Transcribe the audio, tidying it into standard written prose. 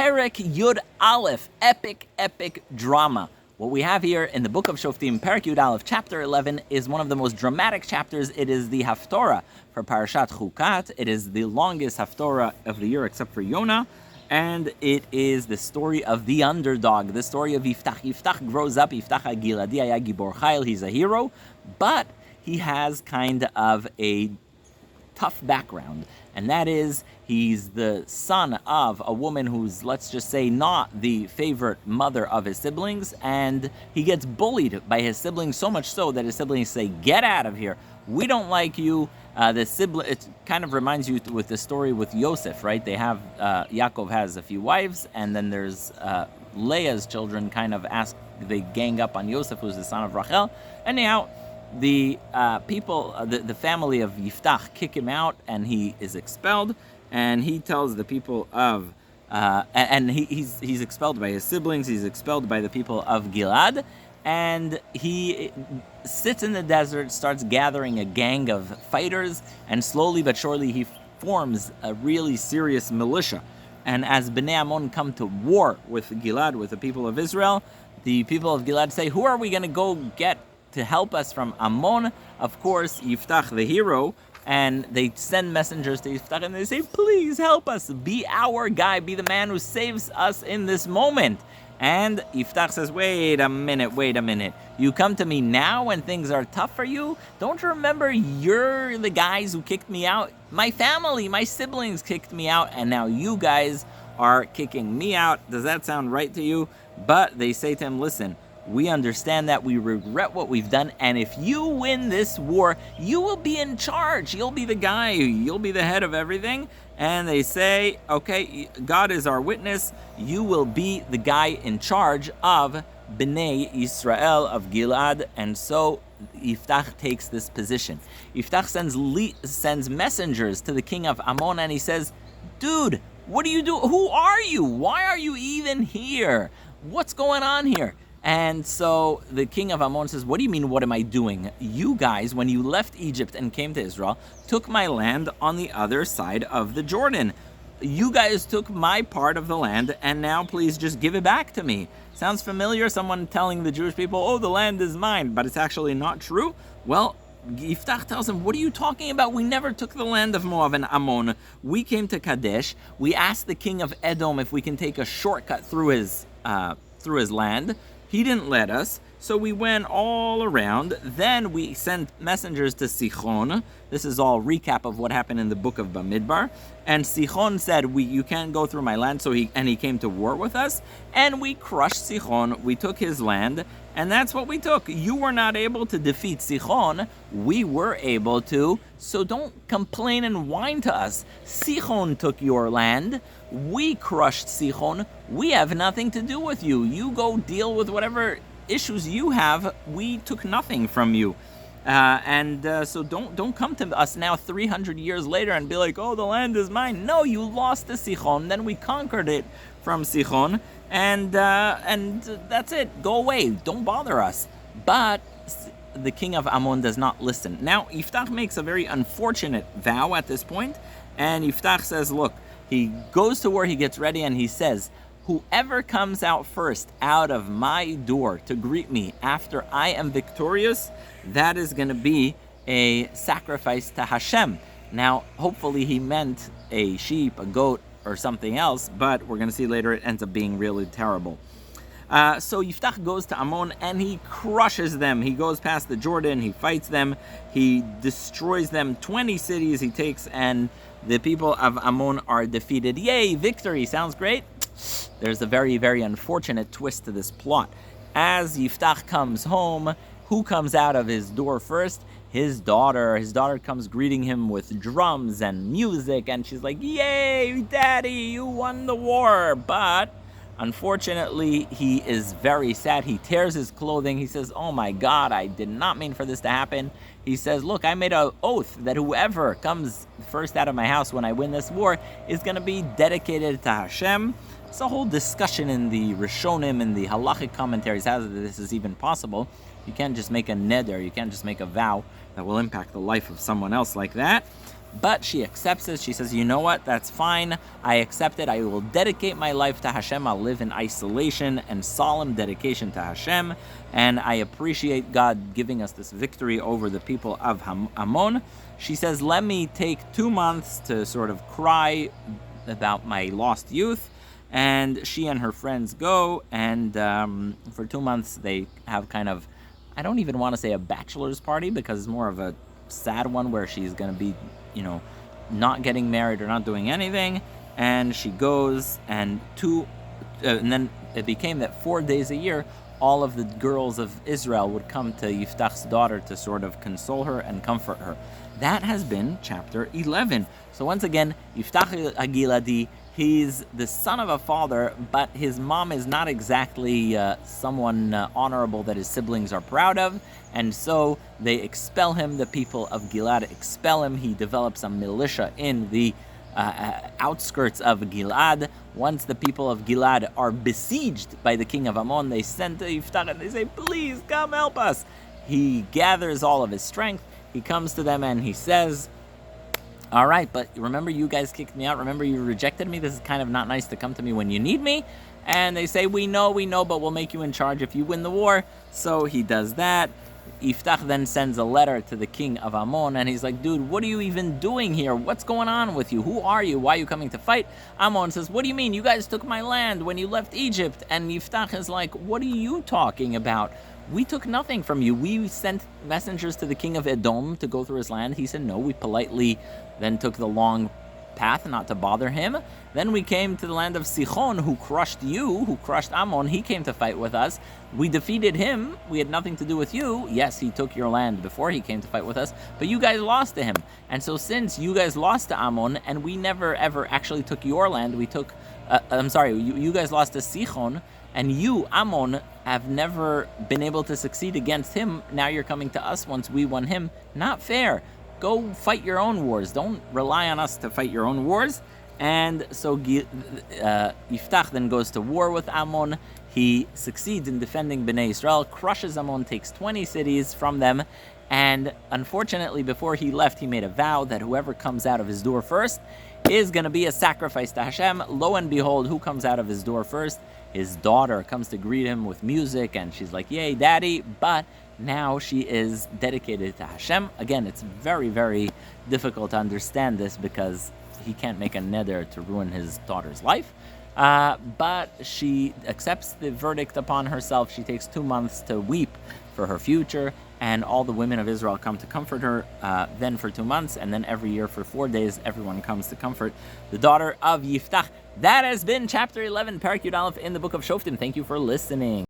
Perek Yud Alef, epic drama. What we have here in the book of Shoftim, Perek Yud Alef, chapter 11, is one of the most dramatic chapters. It is the Haftorah for Parashat Chukat. It is the longest Haftorah of the year except for Yonah. And it is the story of the underdog, the story of Yiftach. Yiftach grows up, Yiftach HaGiladi Haya Gibor Chayil, he's a hero, but he has kind of a tough background, and that is he's the son of a woman who's, let's just say, not the favorite mother of his siblings, and he gets bullied by his siblings so much so that his siblings say, get out of here, we don't like you. It kind of reminds you with the story with Yosef, right? They have, Yaakov has a few wives, and then there's Leah's children they gang up on Yosef, who's the son of Rachel, and now the the family of Yiftach kick him out, and he is expelled. And he tells the people of, he's expelled by his siblings. He's expelled by the people of Gilad, and he sits in the desert, starts gathering a gang of fighters, and slowly but surely he forms a really serious militia. And as Bnei Ammon come to war with Gilad, with the people of Israel, the people of Gilad say, who are we going to go get to help us from Ammon? Of course, Yiftach, the hero, and they send messengers to Yiftach and they say, please help us, be our guy, be the man who saves us in this moment. And Yiftach says, wait a minute, you come to me now when things are tough for you? Don't you remember you're the guys who kicked me out? My family, my siblings kicked me out, and now you guys are kicking me out. Does that sound right to you? But they say to him, listen, we understand that, we regret what we've done, and if you win this war, you will be in charge. You'll be the guy, you'll be the head of everything. And they say, okay, God is our witness, you will be the guy in charge of Bnei Israel, of Gilad. And so Yiftach takes this position. Yiftach sends messengers to the king of Ammon, and he says, dude, what do you do? Who are you? Why are you even here? What's going on here? And so the king of Ammon says, what do you mean, what am I doing? You guys, when you left Egypt and came to Israel, took my land on the other side of the Jordan. You guys took my part of the land, and now please just give it back to me. Sounds familiar? Someone telling the Jewish people, oh, the land is mine, but it's actually not true? Well, Yiftach tells him, what are you talking about? We never took the land of Moab and Ammon. We came to Kadesh. We asked the king of Edom if we can take a shortcut through his land. He didn't let us, so we went all around. Then we sent messengers to Sichon. This is all recap of what happened in the book of Bamidbar. And Sichon said, you can't go through my land, so he came to war with us. And we crushed Sichon. We took his land, and that's what we took. You were not able to defeat Sichon. We were able to, so don't complain and whine to us. Sichon took your land. We crushed Sichon. We have nothing to do with you. You go deal with whatever issues you have. We took nothing from you. So don't come to us now 300 years later and be like, oh, the land is mine. No, you lost to Sichon. Then we conquered it from Sichon. And that's it. Go away. Don't bother us. But the king of Ammon does not listen. Now, Yiftach makes a very unfortunate vow at this point. And Yiftach says, look, he goes to war, he gets ready, and he says, whoever comes out first out of my door to greet me after I am victorious, that is going to be a sacrifice to Hashem. Now, hopefully he meant a sheep, a goat, or something else, but we're going to see later it ends up being really terrible. So Yiftach goes to Ammon and he crushes them. He goes past the Jordan, he fights them, he destroys them. 20 cities he takes, and the people of Ammon are defeated. Yay, victory, sounds great. There's a very, very unfortunate twist to this plot. As Yiftach comes home, who comes out of his door first? His daughter. His daughter comes greeting him with drums and music, and she's like, yay, daddy, you won the war. But unfortunately, he is very sad. He tears his clothing. He says, oh my God, I did not mean for this to happen. He says, look, I made an oath that whoever comes first out of my house when I win this war is going to be dedicated to Hashem. It's a whole discussion in the Rishonim and the halachic commentaries how this is even possible. You can't just make a neder, you can't just make a vow that will impact the life of someone else like that. But she accepts it. She says, you know what, that's fine. I accept it. I will dedicate my life to Hashem. I'll live in isolation and solemn dedication to Hashem. And I appreciate God giving us this victory over the people of Ammon. She says, let me take 2 months to sort of cry about my lost youth. And she and her friends go, and for 2 months they have kind of, I don't even want to say a bachelor's party, because it's more of a sad one where she's going to be, not getting married or not doing anything. And she goes, and then it became that 4 days a year, all of the girls of Israel would come to Yiftach's daughter to sort of console her and comfort her. That has been chapter 11. So once again, Yiftach Agiladi, he's the son of a father, but his mom is not exactly someone honorable that his siblings are proud of, and so they expel him. The people of Gilad expel him. He develops a militia in the outskirts of Gilad. Once the people of Gilad are besieged by the king of Ammon, they send to Yiftach and they say, please come help us. He gathers all of his strength. He comes to them and he says, all right, but remember you guys kicked me out? Remember you rejected me? This is kind of not nice to come to me when you need me. And they say, we know, but we'll make you in charge if you win the war. So he does that. Yiftach then sends a letter to the king of Ammon, and he's like, dude, what are you even doing here? What's going on with you? Who are you? Why are you coming to fight? Ammon says, what do you mean? You guys took my land when you left Egypt. And Yiftach is like, what are you talking about? We took nothing from you. We sent messengers to the king of Edom to go through his land. He said no. We politely then took the long path not to bother him. Then we came to the land of Sichon, who crushed Ammon. He came to fight with us. We defeated him. We had nothing to do with you. Yes, he took your land before he came to fight with us, but you guys lost to him. And so since you guys lost to Ammon, and we never ever actually took your land, you guys lost to Sichon, and you, Ammon, have never been able to succeed against him. Now you're coming to us once we won him. Not fair. Go fight your own wars. Don't rely on us to fight your own wars. And so Yiftach then goes to war with Ammon. He succeeds in defending Bnei Israel, crushes Ammon, takes 20 cities from them. And unfortunately, before he left, he made a vow that whoever comes out of his door first is going to be a sacrifice to Hashem. Lo and behold, who comes out of his door first? His daughter comes to greet him with music, and she's like, yay, daddy. But now she is dedicated to Hashem. Again, it's very, very difficult to understand this because he can't make a neder to ruin his daughter's life. But she accepts the verdict upon herself. She takes 2 months to weep for her future, and all the women of Israel come to comfort her then for 2 months, and then every year for 4 days, everyone comes to comfort the daughter of Yiftach. That has been chapter 11, Parak Yud Alef in the book of Shoftim. Thank you for listening.